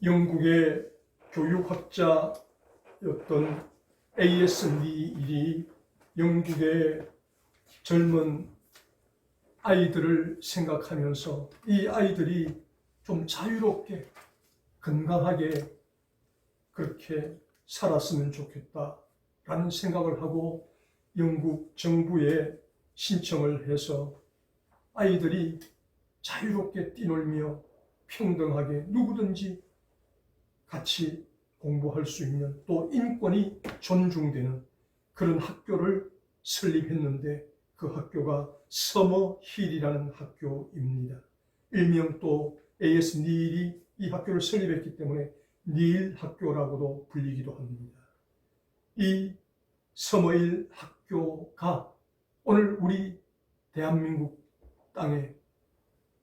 영국의 교육학자였던 A.S. 니일이 영국의 젊은 아이들을 생각하면서 이 아이들이 좀 자유롭게 건강하게 그렇게 살았으면 좋겠다라는 생각을 하고 영국 정부에 신청을 해서 아이들이 자유롭게 뛰놀며 평등하게 누구든지 같이 공부할 수 있는, 또 인권이 존중되는 그런 학교를 설립했는데, 그 학교가 서머힐이라는 학교입니다. 일명 또 A.S. 니일이 이 학교를 설립했기 때문에 니일 학교라고도 불리기도 합니다. 이 서머힐 학교가 오늘 우리 대한민국 땅에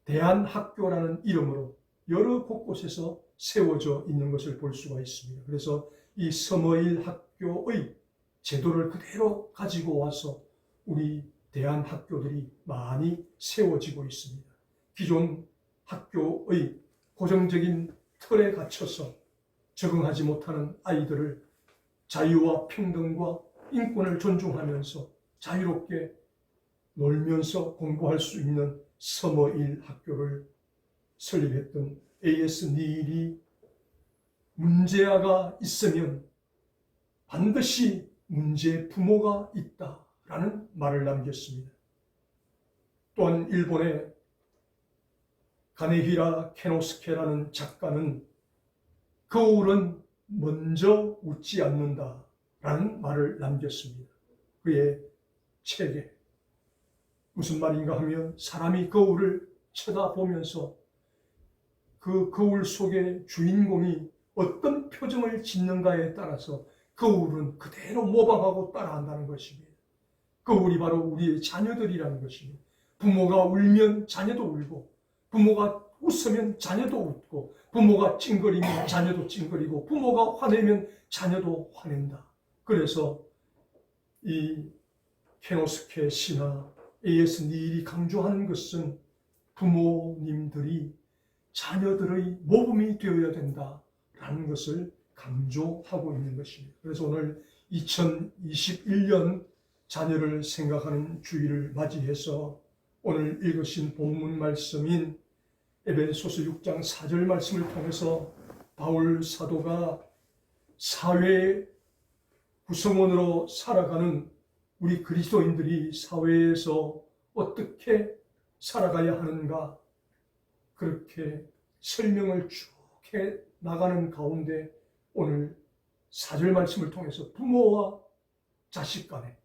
대한학교라는 이름으로 여러 곳곳에서 세워져 있는 것을 볼 수가 있습니다. 그래서 이 서머힐 학교의 제도를 그대로 가지고 와서 우리 대한학교들이 많이 세워지고 있습니다. 기존 학교의 고정적인 틀에 갇혀서 적응하지 못하는 아이들을 자유와 평등과 인권을 존중하면서 자유롭게 놀면서 공부할 수 있는 서머힐 학교를 설립했던 A.S. 니일이 문제아가 있으면 반드시 문제 부모가 있다라는 말을 남겼습니다. 또한 일본의 가네히라 케노스케라는 작가는 거울은 먼저 웃지 않는다라는 말을 남겼습니다. 그의 책에 무슨 말인가 하면, 사람이 거울을 쳐다보면서 그 거울 속의 주인공이 어떤 표정을 짓는가에 따라서 거울은 그대로 모방하고 따라한다는 것입니다. 거울이 바로 우리의 자녀들이라는 것입니다. 부모가 울면 자녀도 울고, 부모가 웃으면 자녀도 웃고, 부모가 찡그리면 자녀도 찡그리고, 부모가 화내면 자녀도 화낸다. 그래서 이 케노스케 씨나 A.S. 니일이 강조하는 것은 부모님들이 자녀들의 모범이 되어야 된다라는 것을 강조하고 있는 것입니다. 그래서 오늘 2021년 자녀를 생각하는 주일을 맞이해서 오늘 읽으신 본문 말씀인 에베소서 6장 4절 말씀을 통해서 바울 사도가 사회 구성원으로 살아가는 우리 그리스도인들이 사회에서 어떻게 살아가야 하는가, 그렇게 설명을 쭉 해 나가는 가운데 오늘 4절 말씀을 통해서 부모와 자식 간에,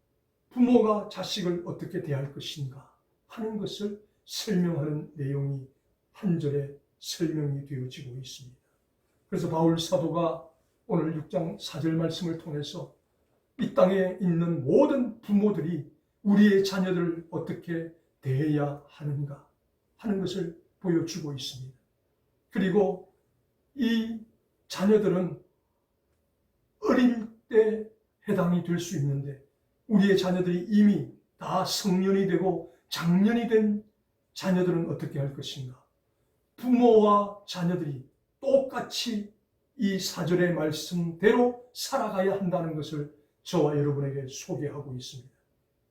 부모가 자식을 어떻게 대할 것인가 하는 것을 설명하는 내용이 한 절에 설명이 되어지고 있습니다. 그래서 바울 사도가 오늘 6장 4절 말씀을 통해서 이 땅에 있는 모든 부모들이 우리의 자녀들을 어떻게 대해야 하는가 하는 것을 보여주고 있습니다. 그리고 이 자녀들은 어릴 때 해당이 될 수 있는데, 우리의 자녀들이 이미 다 성년이 되고 장년이 된 자녀들은 어떻게 할 것인가? 부모와 자녀들이 똑같이 이 4절의 말씀대로 살아가야 한다는 것을 저와 여러분에게 소개하고 있습니다.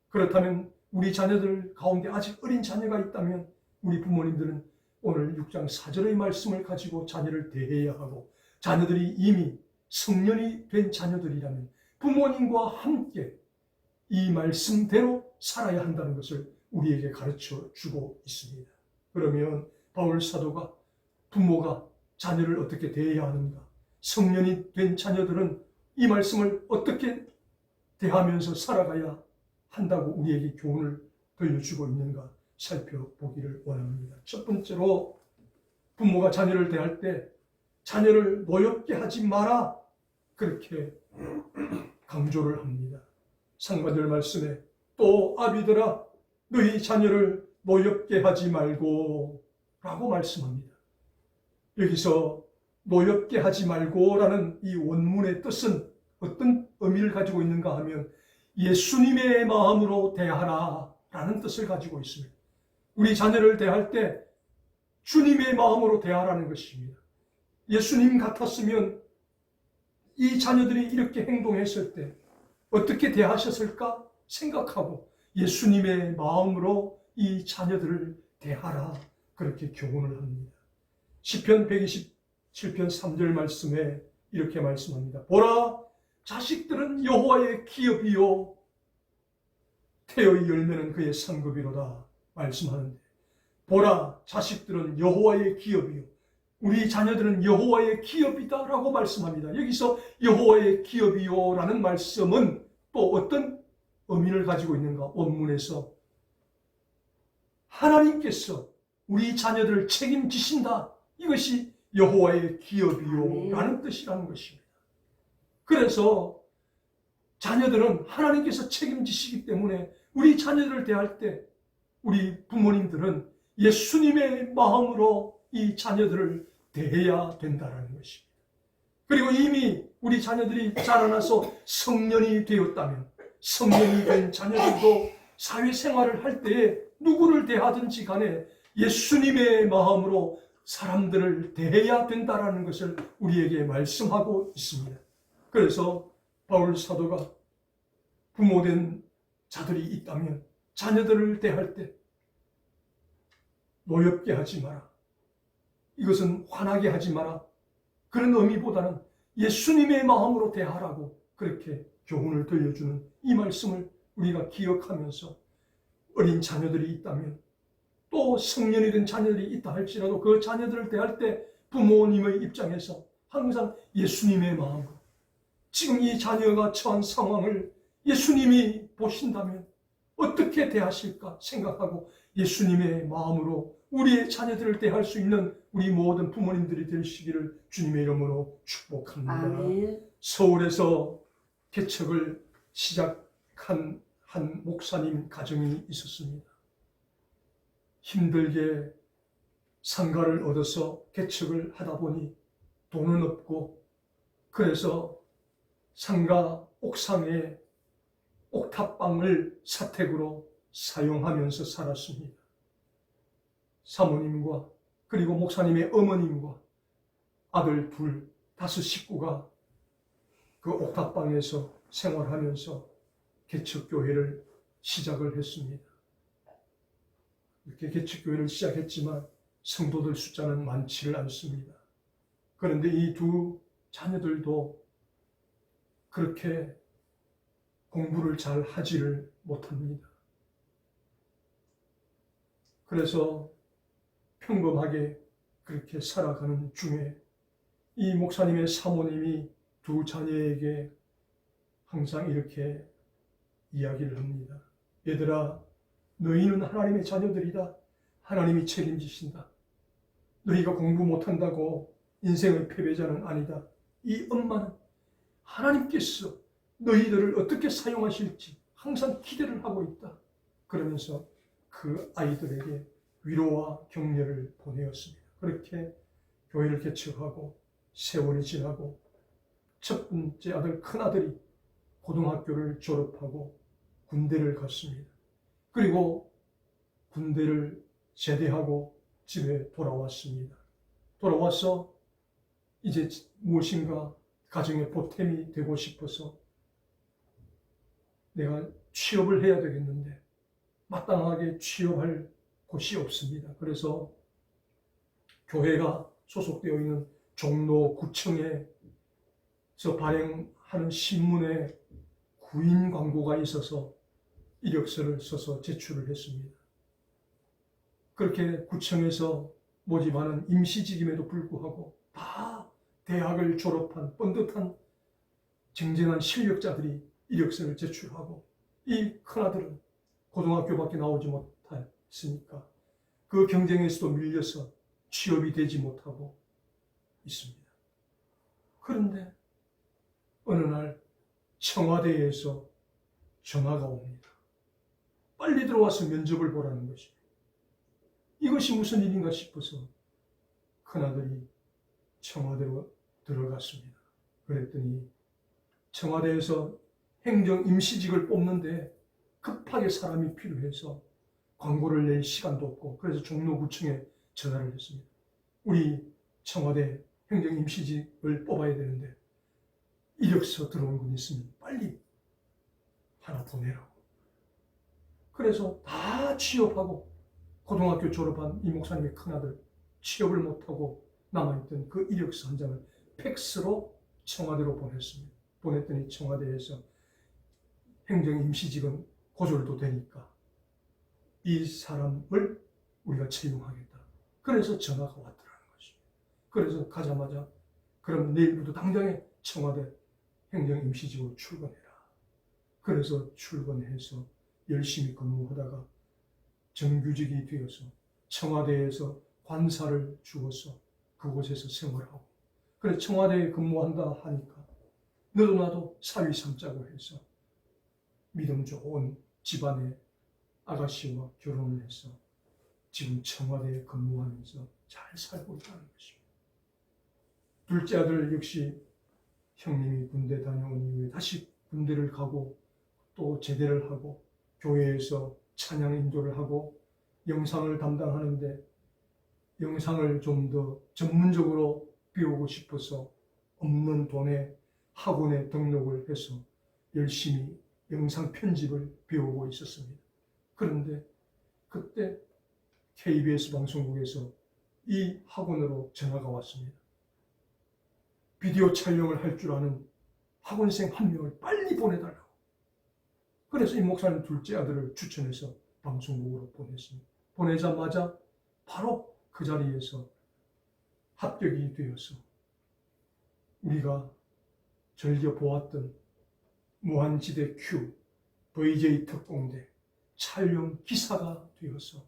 그렇다면 우리 자녀들 가운데 아직 어린 자녀가 있다면 우리 부모님들은 오늘 6장 4절의 말씀을 가지고 자녀를 대해야 하고, 자녀들이 이미 성년이 된 자녀들이라면 부모님과 함께 이 말씀대로 살아야 한다는 것을 우리에게 가르쳐 주고 있습니다. 그러면 바울 사도가 부모가 자녀를 어떻게 대해야 하는가, 성년이 된 자녀들은 이 말씀을 어떻게 대하면서 살아가야 한다고 우리에게 교훈을 들려주고 있는가 살펴보기를 원합니다. 첫 번째로, 부모가 자녀를 대할 때 자녀를 노엽게 하지 마라, 그렇게 강조를 합니다. 상반절 말씀에 또 아비들아 너희 자녀를 노엽게 하지 말고 라고 말씀합니다. 여기서 노엽게 하지 말고 라는 이 원문의 뜻은 어떤 의미를 가지고 있는가 하면, 예수님의 마음으로 대하라 라는 뜻을 가지고 있습니다. 우리 자녀를 대할 때 주님의 마음으로 대하라는 것입니다. 예수님 같았으면 이 자녀들이 이렇게 행동했을 때 어떻게 대하셨을까 생각하고 예수님의 마음으로 이 자녀들을 대하라, 그렇게 교훈을 합니다. 시편 127편 3절 말씀에 이렇게 말씀합니다. 보라, 자식들은 여호와의 기업이요 태의 열매는 그의 상급이로다 말씀하는데, 보라, 자식들은 여호와의 기업이요, 우리 자녀들은 여호와의 기업이다 라고 말씀합니다. 여기서 여호와의 기업이요 라는 말씀은 또 어떤 의미를 가지고 있는가? 원문에서 하나님께서 우리 자녀들을 책임지신다, 이것이 여호와의 기업이요 라는 뜻이라는 것입니다. 그래서 자녀들은 하나님께서 책임지시기 때문에 우리 자녀들을 대할 때 우리 부모님들은 예수님의 마음으로 이 자녀들을 대해야 된다는 것입니다. 그리고 이미 우리 자녀들이 자라나서 성년이 되었다면 성년이 된 자녀들도 사회생활을 할 때에 누구를 대하든지 간에 예수님의 마음으로 사람들을 대해야 된다는 것을 우리에게 말씀하고 있습니다. 그래서 바울 사도가 부모된 자들이 있다면 자녀들을 대할 때 노엽게 하지 마라, 이것은 화나게 하지 마라, 그런 의미보다는 예수님의 마음으로 대하라고 그렇게 교훈을 들려주는 이 말씀을 우리가 기억하면서 어린 자녀들이 있다면 또 성년이 된 자녀들이 있다 할지라도 그 자녀들을 대할 때 부모님의 입장에서 항상 예수님의 마음으로, 지금 이 자녀가 처한 상황을 예수님이 보신다면 어떻게 대하실까 생각하고 예수님의 마음으로 우리의 자녀들을 대할 수 있는 우리 모든 부모님들이 되시기를 주님의 이름으로 축복합니다. 아멘. 서울에서 개척을 시작한 한 목사님 가정이 있었습니다. 힘들게 상가를 얻어서 개척을 하다 보니 돈은 없고, 그래서 상가 옥상에 옥탑방을 사택으로 사용하면서 살았습니다. 사모님과 그리고 목사님의 어머님과 아들 둘, 5 식구가 그 옥탑방에서 생활하면서 개척교회를 시작을 했습니다. 이렇게 개척교회를 시작했지만 성도들 숫자는 많지를 않습니다. 그런데 이 두 자녀들도 그렇게 공부를 잘 하지를 못합니다. 그래서 평범하게 그렇게 살아가는 중에 이 목사님의 사모님이 두 자녀에게 항상 이렇게 이야기를 합니다. 얘들아, 너희는 하나님의 자녀들이다. 하나님이 책임지신다. 너희가 공부 못한다고 인생의 패배자는 아니다. 이 엄마는 하나님께서 너희들을 어떻게 사용하실지 항상 기대를 하고 있다. 그러면서 그 아이들에게 위로와 격려를 보내었습니다. 그렇게 교회를 개척하고 세월이 지나고 첫 번째 아들, 큰아들이 고등학교를 졸업하고 군대를 갔습니다. 그리고 군대를 제대하고 집에 돌아왔습니다. 돌아와서 이제 무엇인가 가정의 보탬이 되고 싶어서 내가 취업을 해야 되겠는데 마땅하게 취업할 곳이 없습니다. 그래서 교회가 소속되어 있는 종로구청에서 발행하는 신문에 구인 광고가 있어서 이력서를 써서 제출을 했습니다. 그렇게 구청에서 모집하는 임시직임에도 불구하고 다 대학을 졸업한 뻔듯한 쟁쟁한 실력자들이 이력서를 제출하고 이 큰아들은 고등학교밖에 나오지 못했으니까 그 경쟁에서도 밀려서 취업이 되지 못하고 있습니다. 그런데 어느 날 청와대에서 전화가 옵니다. 빨리 들어와서 면접을 보라는 것입니다. 이것이 무슨 일인가 싶어서 큰아들이 청와대로 들어갔습니다. 그랬더니 청와대에서 행정 임시직을 뽑는데 급하게 사람이 필요해서 광고를 낼 시간도 없고, 그래서 종로구청에 전화를 했습니다. 우리 청와대 행정 임시직을 뽑아야 되는데 이력서 들어온 분 있으면 빨리 하나 보내라고. 그래서 다 취업하고 고등학교 졸업한 이 목사님의 큰아들 취업을 못하고 남아있던 그 이력서 한 장을 팩스로 청와대로 보냈습니다. 보냈더니 청와대에서 행정 임시직은 고졸도 되니까 이 사람을 우리가 채용하겠다. 그래서 전화가 왔더라는 것입니다. 그래서 가자마자 그럼 내일부터 당장에 청와대 행정 임시직으로 출근해라. 그래서 출근해서 열심히 근무하다가 정규직이 되어서 청와대에서 관사를 주어서 그곳에서 생활하고, 그래서 청와대에 근무한다 하니까 너도 나도 사위 삼자고 해서 믿음 좋은 집안의 아가씨와 결혼을 해서 지금 청와대에 근무하면서 잘 살고 있다는 것입니다. 둘째 아들 역시 형님이 군대 다녀온 이후에 다시 군대를 가고 또 제대를 하고 교회에서 찬양 인도를 하고 영상을 담당하는데 영상을 좀 더 전문적으로 배우고 싶어서 없는 돈에 학원에 등록을 해서 열심히 영상 편집을 배우고 있었습니다. 그런데 그때 KBS 방송국에서 이 학원으로 전화가 왔습니다. 비디오 촬영을 할 줄 아는 학원생 한 명을 빨리 보내달라고. 그래서 이 목사님 둘째 아들을 추천해서 방송국으로 보냈습니다. 보내자마자 바로 그 자리에서 합격이 되어서 우리가 즐겨 보았던 무한지대 Q, VJ 특공대 촬영 기사가 되어서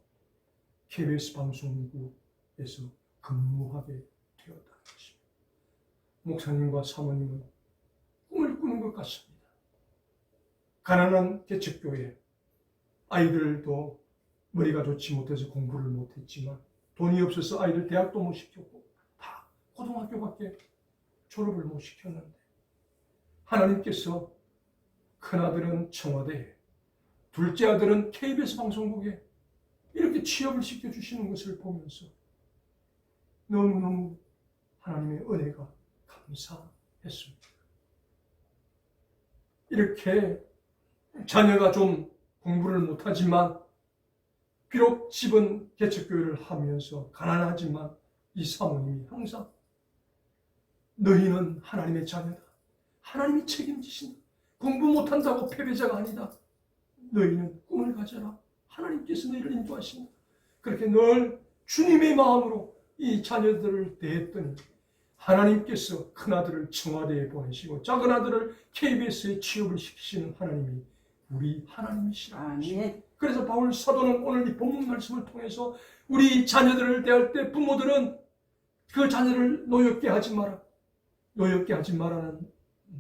KBS 방송국에서 근무하게 되었다는 것입니다. 목사님과 사모님은 꿈을 꾸는 것 같습니다. 가난한 개척교회, 아이들도 머리가 좋지 못해서 공부를 못했지만 돈이 없어서 아이들 대학도 못 시켰고 다 고등학교밖에 졸업을 못 시켰는데 하나님께서 큰아들은 청와대에, 둘째 아들은 KBS 방송국에 이렇게 취업을 시켜주시는 것을 보면서 너무너무 하나님의 은혜가 감사했습니다. 이렇게 자녀가 좀 공부를 못하지만 비록 집은 개척교회를 하면서 가난하지만 이 사모님이 항상 너희는 하나님의 자녀다. 하나님이 책임지신다. 공부 못한다고 패배자가 아니다. 너희는 꿈을 가져라. 하나님께서 너희를 인도하신다. 그렇게 늘 주님의 마음으로 이 자녀들을 대했더니 하나님께서 큰아들을 청와대에 보내시고 작은아들을 KBS에 취업을 시키시는 하나님이 우리 하나님이시라. 그래서 바울 사도는 오늘 이 본문 말씀을 통해서 우리 자녀들을 대할 때 부모들은 그 자녀를 노엽게 하지 마라. 노엽게 하지 마라는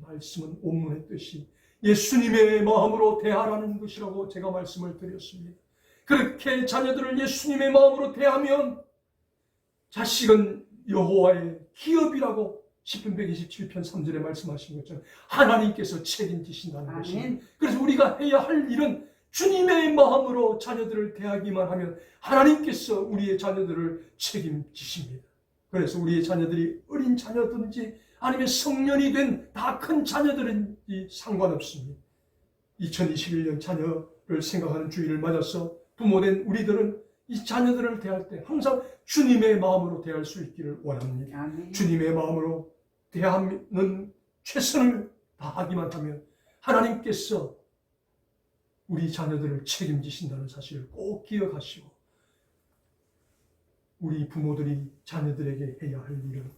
말씀은 원문의 뜻이 예수님의 마음으로 대하라는 것이라고 제가 말씀을 드렸습니다. 그렇게 자녀들을 예수님의 마음으로 대하면 자식은 여호와의 기업이라고 시편 127편 3절에 말씀하신 것처럼 하나님께서 책임지신다는 것입니다. 그래서 우리가 해야 할 일은 주님의 마음으로 자녀들을 대하기만 하면 하나님께서 우리의 자녀들을 책임지십니다. 그래서 우리의 자녀들이 어린 자녀든지 아니면 성년이 된 다 큰 자녀들은지 상관없습니다. 2021년 자녀를 생각하는 주일을 맞아서 부모된 우리들은 이 자녀들을 대할 때 항상 주님의 마음으로 대할 수 있기를 원합니다. 아멘. 주님의 마음으로 대하는 최선을 다하기만 하면 하나님께서 우리 자녀들을 책임지신다는 사실을 꼭 기억하시고 우리 부모들이 자녀들에게 해야 할 일은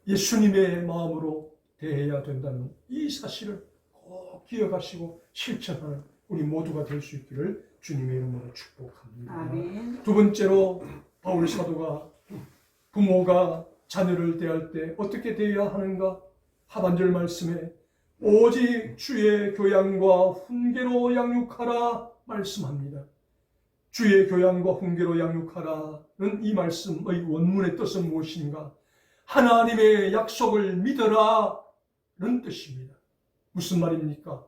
예수님의 마음으로 대해야 된다는 이 사실을 꼭 기억하시고 실천하는 우리 모두가 될 수 있기를 주님의 이름으로 축복합니다. 아멘. 두 번째로 바울 사도가 부모가 자녀를 대할 때 어떻게 대해야 하는가? 하반절 말씀에 오직 주의 교양과 훈계로 양육하라 말씀합니다. 주의 교양과 훈계로 양육하라는 이 말씀의 원문의 뜻은 무엇인가? 하나님의 약속을 믿어라는 뜻입니다. 무슨 말입니까?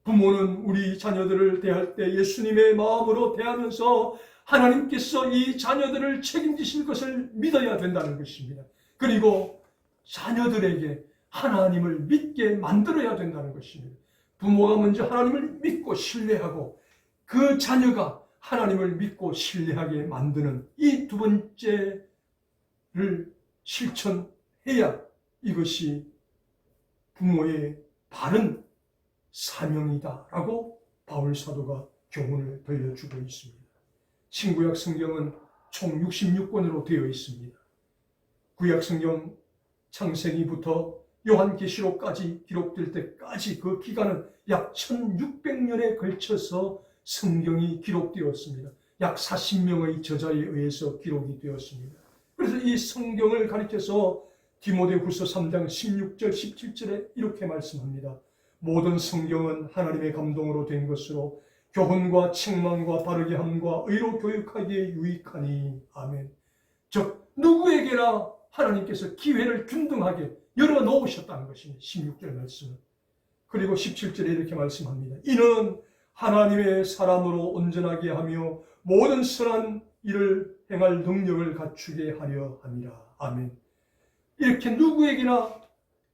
부모는 우리 자녀들을 대할 때 예수님의 마음으로 대하면서 하나님께서 이 자녀들을 책임지실 것을 믿어야 된다는 것입니다. 그리고 자녀들에게 하나님을 믿게 만들어야 된다는 것입니다. 부모가 먼저 하나님을 믿고 신뢰하고 그 자녀가 하나님을 믿고 신뢰하게 만드는 이 두 번째를 실천해야 이것이 부모의 바른 사명이다라고 바울 사도가 교훈을 들려주고 있습니다. 신구약 성경은 총 66권으로 되어 있습니다. 구약 성경 창세기부터 요한계시록까지 기록될 때까지 그 기간은 약 1600년에 걸쳐서 성경이 기록되었습니다. 약 40명의 저자에 의해서 기록이 되었습니다. 그래서 이 성경을 가리켜서 디모데후서 3장 16절 17절에 이렇게 말씀합니다. 모든 성경은 하나님의 감동으로 된 것으로 교훈과 책망과 바르게 함과 의로 교육하기에 유익하니. 아멘. 즉 누구에게나 하나님께서 기회를 균등하게 열어놓으셨다는 것입니다. 16절 말씀은. 그리고 17절에 이렇게 말씀합니다. 이는 하나님의 사람으로 온전하게 하며 모든 선한 일을 행할 능력을 갖추게 하려 함이라. 아멘. 이렇게 누구에게나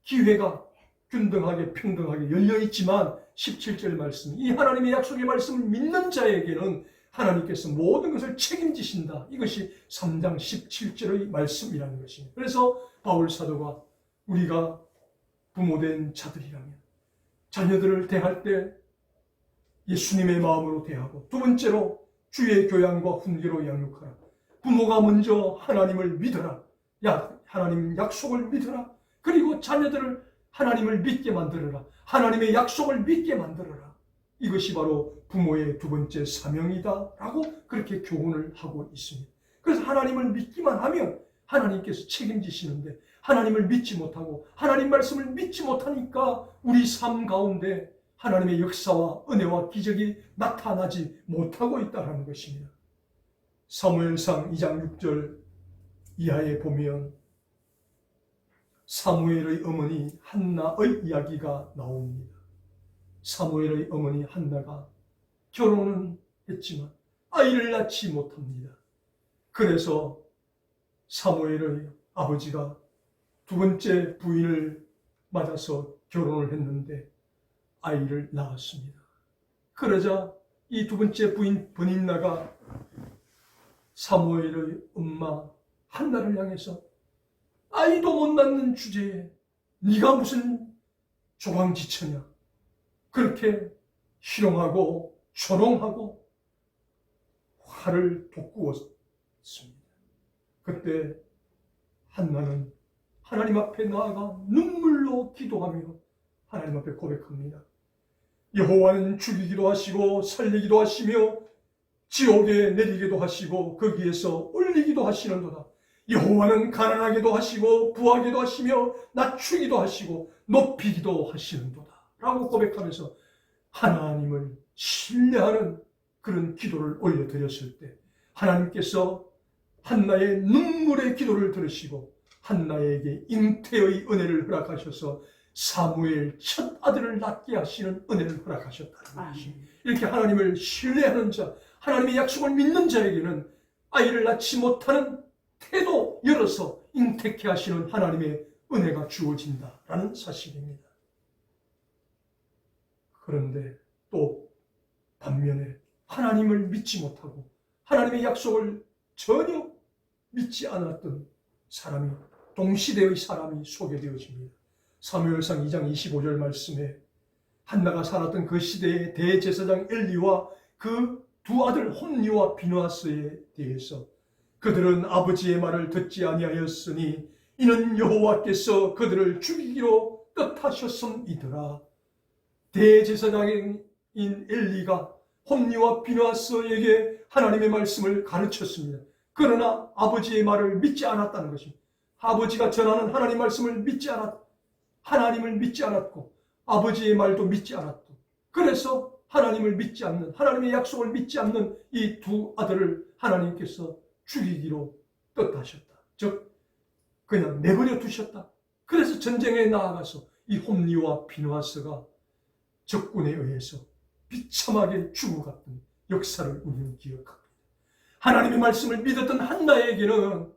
기회가 균등하게 평등하게 열려있지만 17절 말씀, 이 하나님의 약속의 말씀을 믿는 자에게는 하나님께서 모든 것을 책임지신다. 이것이 3장 17절의 말씀이라는 것입니다. 그래서 바울 사도가 우리가 부모된 자들이라면 자녀들을 대할 때 예수님의 마음으로 대하고, 두 번째로 주의 교양과 훈계로 양육하라. 부모가 먼저 하나님을 믿어라. 하나님 약속을 믿어라. 그리고 자녀들을 하나님을 믿게 만들어라. 하나님의 약속을 믿게 만들어라. 이것이 바로 부모의 두 번째 사명이다 라고 그렇게 교훈을 하고 있습니다. 그래서 하나님을 믿기만 하면 하나님께서 책임지시는데, 하나님을 믿지 못하고 하나님 말씀을 믿지 못하니까 우리 삶 가운데 하나님의 역사와 은혜와 기적이 나타나지 못하고 있다는 것입니다. 사무엘상 2장 6절 이하에 보면 사무엘의 어머니 한나의 이야기가 나옵니다. 사무엘의 어머니 한나가 결혼은 했지만 아이를 낳지 못합니다. 그래서 사무엘의 아버지가 두 번째 부인을 맞아서 결혼을 했는데 아이를 낳았습니다. 그러자 이 두 번째 부인 브닌나가 사무엘의 엄마 한나를 향해서 아이도 못 낳는 주제에 네가 무슨 조강지처냐, 그렇게 희롱하고 조롱하고 화를 돋구었습니다. 그때 한나는 하나님 앞에 나아가 눈물로 기도하며 하나님 앞에 고백합니다. 여호와는 죽이기도 하시고 살리기도 하시며 지옥에 내리기도 하시고 거기에서 올리기도 하시는도다. 여호와는 가난하게도 하시고 부하게도 하시며 낮추기도 하시고 높이기도 하시는도다 라고 고백하면서 하나님을 신뢰하는 그런 기도를 올려드렸을 때 하나님께서 한나의 눈물의 기도를 들으시고 한나에게 잉태의 은혜를 허락하셔서 사무엘 첫 아들을 낳게 하시는 은혜를 허락하셨다는 것입니다. 이렇게 하나님을 신뢰하는 자, 하나님의 약속을 믿는 자에게는 아이를 낳지 못하는 태도 열어서 잉태케 하시는 하나님의 은혜가 주어진다라는 사실입니다. 그런데 또 반면에 하나님을 믿지 못하고 하나님의 약속을 전혀 믿지 않았던 사람이, 동시대의 사람이 소개되어집니다. 사무엘상 2장 25절 말씀에 한나가 살았던 그 시대의 대제사장 엘리와 그 두 아들 홈니와 비누아스에 대해서 그들은 아버지의 말을 듣지 아니하였으니 이는 여호와께서 그들을 죽이기로 뜻하셨음이더라. 대제사장인 엘리가 홈니와 비누아스에게 하나님의 말씀을 가르쳤습니다. 그러나 아버지의 말을 믿지 않았다는 것입니다. 아버지가 전하는 하나님 말씀을 하나님을 믿지 않았고 아버지의 말도 믿지 않았고, 그래서 하나님을 믿지 않는, 하나님의 약속을 믿지 않는 이 두 아들을 하나님께서 죽이기로 뜻하셨다. 즉 그냥 내버려 두셨다. 그래서 전쟁에 나아가서 이 홈리와 비누아스가 적군에 의해서 비참하게 죽어갔던 역사를 우리는 기억합니다. 하나님의 말씀을 믿었던 한나에게는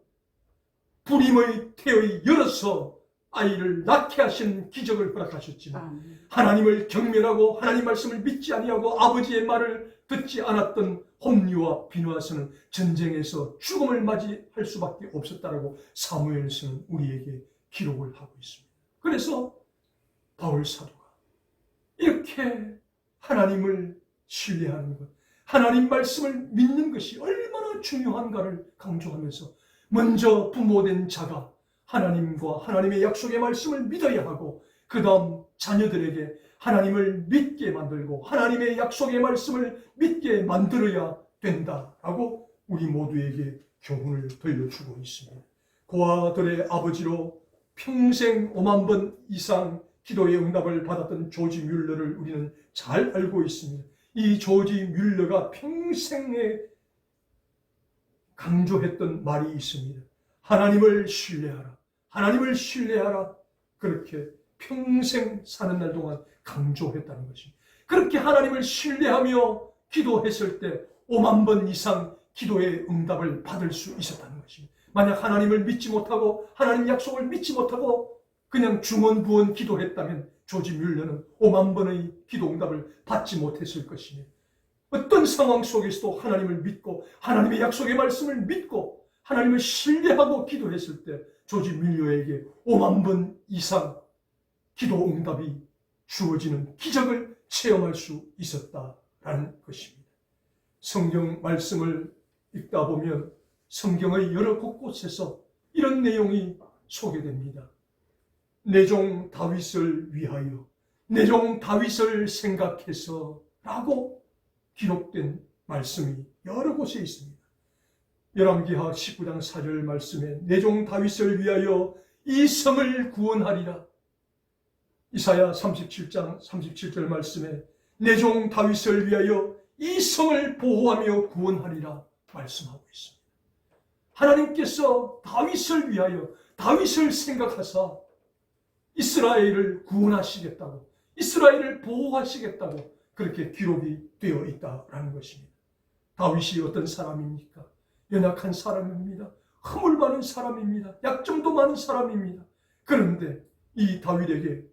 불임의 태의 열어서 아이를 낳게 하신 기적을 허락하셨지만 하나님을 경멸하고 하나님 말씀을 믿지 아니하고 아버지의 말을 듣지 않았던 홈리와 비누아스는 전쟁에서 죽음을 맞이할 수밖에 없었다라고 사무엘서는 우리에게 기록을 하고 있습니다. 그래서 바울 사도가 이렇게 하나님을 신뢰하는 것, 하나님 말씀을 믿는 것이 얼마나 중요한가를 강조하면서 먼저 부모된 자가 하나님과 하나님의 약속의 말씀을 믿어야 하고 그 다음 자녀들에게 하나님을 믿게 만들고 하나님의 약속의 말씀을 믿게 만들어야 된다라고 우리 모두에게 교훈을 들려주고 있습니다. 고아 아들의 아버지로 평생 5만 번 이상 기도의 응답을 받았던 조지 뮬러를 우리는 잘 알고 있습니다. 이 조지 뮬러가 평생에 강조했던 말이 있습니다. 하나님을 신뢰하라. 하나님을 신뢰하라. 그렇게 평생 사는 날 동안 강조했다는 것입니다. 그렇게 하나님을 신뢰하며 기도했을 때 5만 번 이상 기도의 응답을 받을 수 있었다는 것입니다. 만약 하나님을 믿지 못하고 하나님 약속을 믿지 못하고 그냥 중언부언 기도했다면 조지 뮬러는 5만 번의 기도 응답을 받지 못했을 것이며 어떤 상황 속에서도 하나님을 믿고 하나님의 약속의 말씀을 믿고 하나님을 신뢰하고 기도했을 때 조지 뮬러에게 5만 번 이상 기도 응답이 주어지는 기적을 체험할 수 있었다라는 것입니다. 성경 말씀을 읽다 보면 성경의 여러 곳곳에서 이런 내용이 소개됩니다. 내 종 다윗을 위하여, 내 종 다윗을 생각해서 라고 기록된 말씀이 여러 곳에 있습니다. 열왕기하 19장 4절 말씀에 내 종 다윗을 위하여 이 성을 구원하리라. 이사야 37장 37절 말씀에 내 종 다윗을 위하여 이 성을 보호하며 구원하리라 말씀하고 있습니다. 하나님께서 다윗을 위하여 다윗을 생각하사 이스라엘을 구원하시겠다고 이스라엘을 보호하시겠다고 그렇게 기록이 되어 있다라는 것입니다. 다윗이 어떤 사람입니까? 연약한 사람입니다. 허물 많은 사람입니다. 약점도 많은 사람입니다. 그런데 이 다윗에게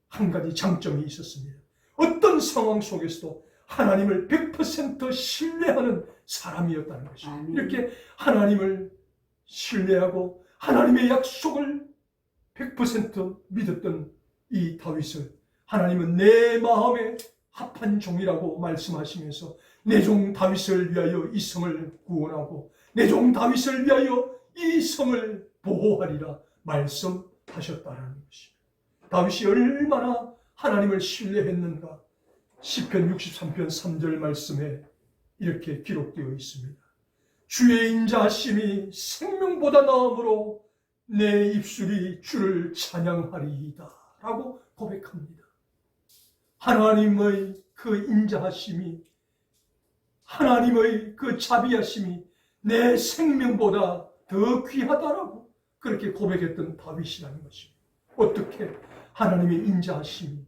한 가지 장점이 있었습니다. 어떤 상황 속에서도 하나님을 100% 신뢰하는 사람이었다는 것입니다. 이렇게 하나님을 신뢰하고 하나님의 약속을 100% 믿었던 이 다윗을 하나님은 내 마음에 합한 종이라고 말씀하시면서 내 종 다윗을 위하여 이 성을 구원하고 내 종 다윗을 위하여 이 성을 보호하리라 말씀하셨다는 것입니다. 다윗이 얼마나 하나님을 신뢰했는가. 시편 63편 3절 말씀에 이렇게 기록되어 있습니다. 주의 인자하심이 생명보다 나음으로 내 입술이 주를 찬양하리이다 라고 고백합니다. 하나님의 그 인자하심이 하나님의 그 자비하심이 내 생명보다 더 귀하다라고 그렇게 고백했던 다윗이라는 것입니다. 어떻게 하나님의 인자하심이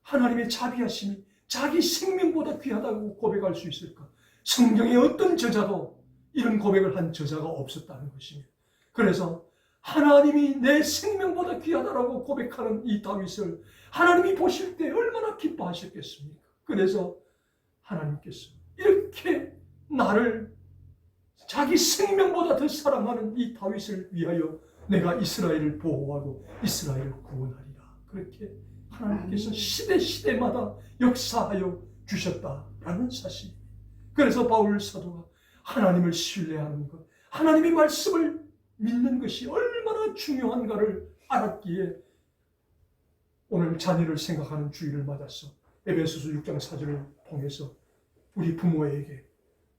하나님의 자비하심이 자기 생명보다 귀하다고 고백할 수 있을까? 성경의 어떤 저자도 이런 고백을 한 저자가 없었다는 것입니다. 그래서 하나님이 내 생명보다 귀하다라고 고백하는 이 다윗을 하나님이 보실 때 얼마나 기뻐하셨겠습니까? 그래서 하나님께서 이렇게 나를 자기 생명보다 더 사랑하는 이 다윗을 위하여 내가 이스라엘을 보호하고 이스라엘을 구원하리라. 그렇게 하나님께서 시대마다 역사하여 주셨다라는 사실입니다. 그래서 바울 사도가 하나님을 신뢰하는 것, 하나님의 말씀을 믿는 것이 얼마나 중요한가를 알았기에 오늘 자녀를 생각하는 주일을 맞아서 에베소서 6장 4절을 통해서 우리 부모에게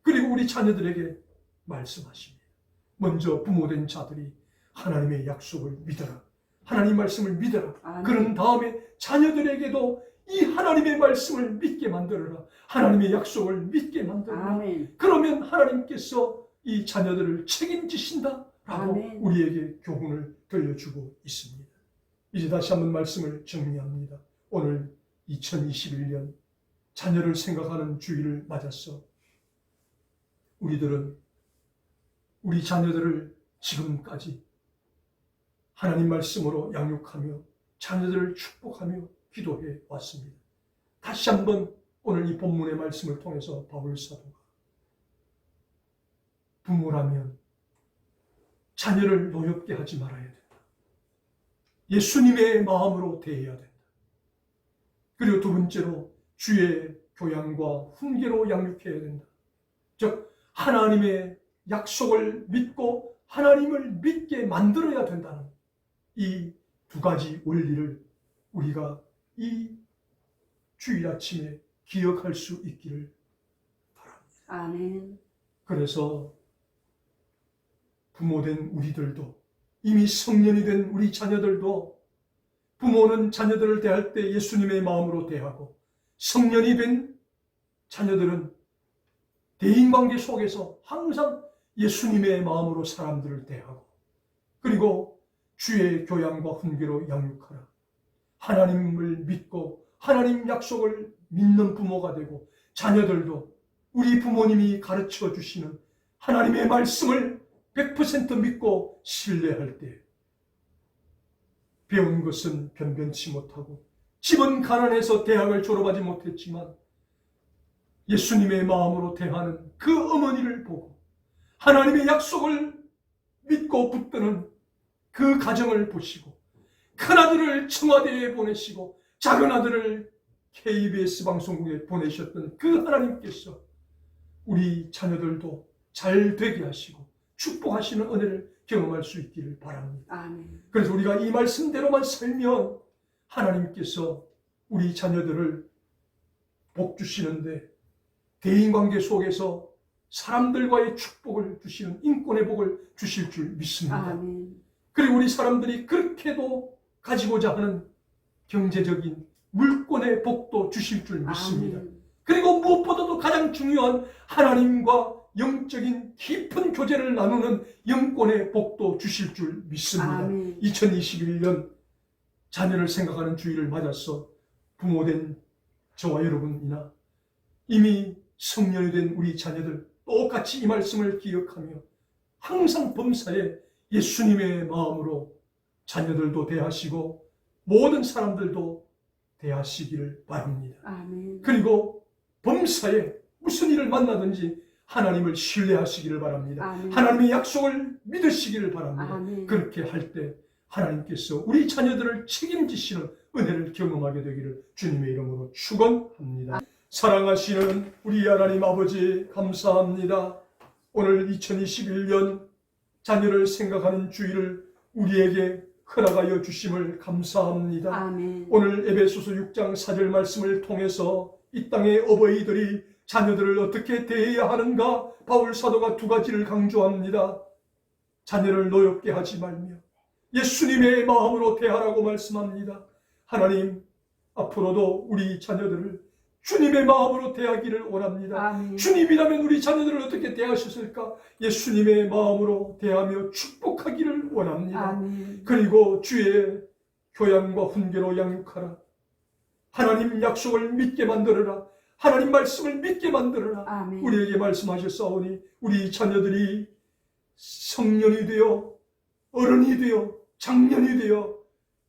그리고 우리 자녀들에게 말씀하십니다. 먼저 부모된 자들이 하나님의 약속을 믿어라. 하나님 말씀을 믿어라. 아멘. 그런 다음에 자녀들에게도 이 하나님의 말씀을 믿게 만들어라. 하나님의 약속을 믿게 만들어라. 아멘. 그러면 하나님께서 이 자녀들을 책임지신다라고 아멘. 우리에게 교훈을 들려주고 있습니다. 이제 다시 한번 말씀을 정리합니다. 오늘 2021년 자녀를 생각하는 주일을 맞아서 우리들은 우리 자녀들을 지금까지 하나님 말씀으로 양육하며 자녀들을 축복하며 기도해 왔습니다. 다시 한번 오늘 이 본문의 말씀을 통해서 바울 사도가 부모라면 자녀를 노엽게 하지 말아야 된다. 예수님의 마음으로 대해야 된다. 그리고 두 번째로 주의 교양과 훈계로 양육해야 된다. 즉 하나님의 약속을 믿고 하나님을 믿게 만들어야 된다는 이 두 가지 원리를 우리가 이 주일 아침에 기억할 수 있기를 바랍니다. 아멘. 그래서 부모된 우리들도, 이미 성년이 된 우리 자녀들도, 부모는 자녀들을 대할 때 예수님의 마음으로 대하고, 성년이 된 자녀들은 대인관계 속에서 항상 예수님의 마음으로 사람들을 대하고, 그리고 주의 교양과 훈계로 양육하라. 하나님을 믿고 하나님 약속을 믿는 부모가 되고, 자녀들도 우리 부모님이 가르쳐 주시는 하나님의 말씀을 100% 믿고 신뢰할 때 배운 것은 변변치 못하고, 집은 가난해서 대학을 졸업하지 못했지만 예수님의 마음으로 대하는 그 어머니를 보고 하나님의 약속을 믿고 붙드는 그 가정을 보시고, 큰아들을 청와대에 보내시고 작은 아들을 KBS 방송국에 보내셨던 그 하나님께서 우리 자녀들도 잘 되게 하시고 축복하시는 은혜를 경험할 수 있기를 바랍니다. 아멘. 그래서 우리가 이 말씀대로만 살면 하나님께서 우리 자녀들을 복 주시는데, 대인관계 속에서 사람들과의 축복을 주시는 인권의 복을 주실 줄 믿습니다. 아멘. 그리고 우리 사람들이 그렇게도 가지고자 하는 경제적인 물권의 복도 주실 줄 믿습니다. 아멘. 그리고 무엇보다도 가장 중요한 하나님과 영적인 깊은 교제를 나누는 영권의 복도 주실 줄 믿습니다. 아멘. 2021년 자녀를 생각하는 주일을 맞아서 부모된 저와 여러분이나 이미 성년이 된 우리 자녀들 똑같이 이 말씀을 기억하며 항상 범사에 예수님의 마음으로 자녀들도 대하시고 모든 사람들도 대하시기를 바랍니다. 아멘. 그리고 범사에 무슨 일을 만나든지 하나님을 신뢰하시기를 바랍니다. 아멘. 하나님의 약속을 믿으시기를 바랍니다. 아멘. 그렇게 할 때 하나님께서 우리 자녀들을 책임지시는 은혜를 경험하게 되기를 주님의 이름으로 축원합니다. 사랑하시는 우리 하나님 아버지, 감사합니다. 오늘 2021년 자녀를 생각하는 주일을 우리에게 허락하여 주심을 감사합니다. 아멘. 오늘 에베소서 6장 4절 말씀을 통해서 이 땅의 어버이들이 자녀들을 어떻게 대해야 하는가 바울 사도가 두 가지를 강조합니다. 자녀를 노엽게 하지 말며 예수님의 마음으로 대하라고 말씀합니다. 하나님, 앞으로도 우리 자녀들을 주님의 마음으로 대하기를 원합니다. 아멘. 주님이라면 우리 자녀들을 어떻게 대하셨을까? 예수님의 마음으로 대하며 축복하기를 원합니다. 아멘. 그리고 주의 교양과 훈계로 양육하라. 하나님 약속을 믿게 만들어라. 하나님 말씀을 믿게 만들어라. 아멘. 우리에게 말씀하셨사오니 우리 자녀들이 성년이 되어 어른이 되어 장년이 되어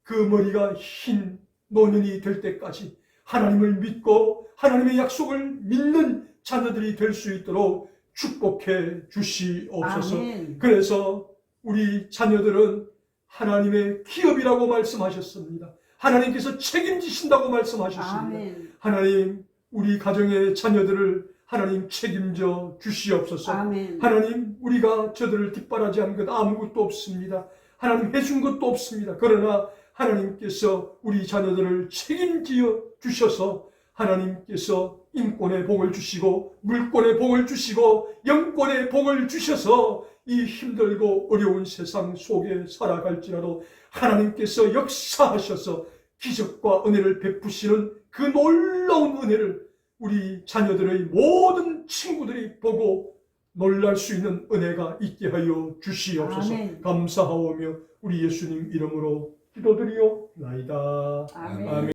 그 머리가 흰 노년이 될 때까지 하나님을 믿고 하나님의 약속을 믿는 자녀들이 될 수 있도록 축복해 주시옵소서. 아멘. 그래서 우리 자녀들은 하나님의 기업이라고 말씀하셨습니다. 하나님께서 책임지신다고 말씀하셨습니다. 아멘. 하나님, 우리 가정의 자녀들을 하나님 책임져 주시옵소서. 아멘. 하나님, 우리가 저들을 뒷바라지 한 것 아무것도 없습니다. 하나님 해준 것도 없습니다. 그러나 하나님께서 우리 자녀들을 책임지어 주셔서 하나님께서 인권의 복을 주시고 물권의 복을 주시고 영권의 복을 주셔서 이 힘들고 어려운 세상 속에 살아갈지라도 하나님께서 역사하셔서 기적과 은혜를 베푸시는 그 놀라운 은혜를 우리 자녀들의 모든 친구들이 보고 놀랄 수 있는 은혜가 있게 하여 주시옵소서. 아멘. 감사하오며 우리 예수님 이름으로 기도드리옵나이다. 아멘. 아멘.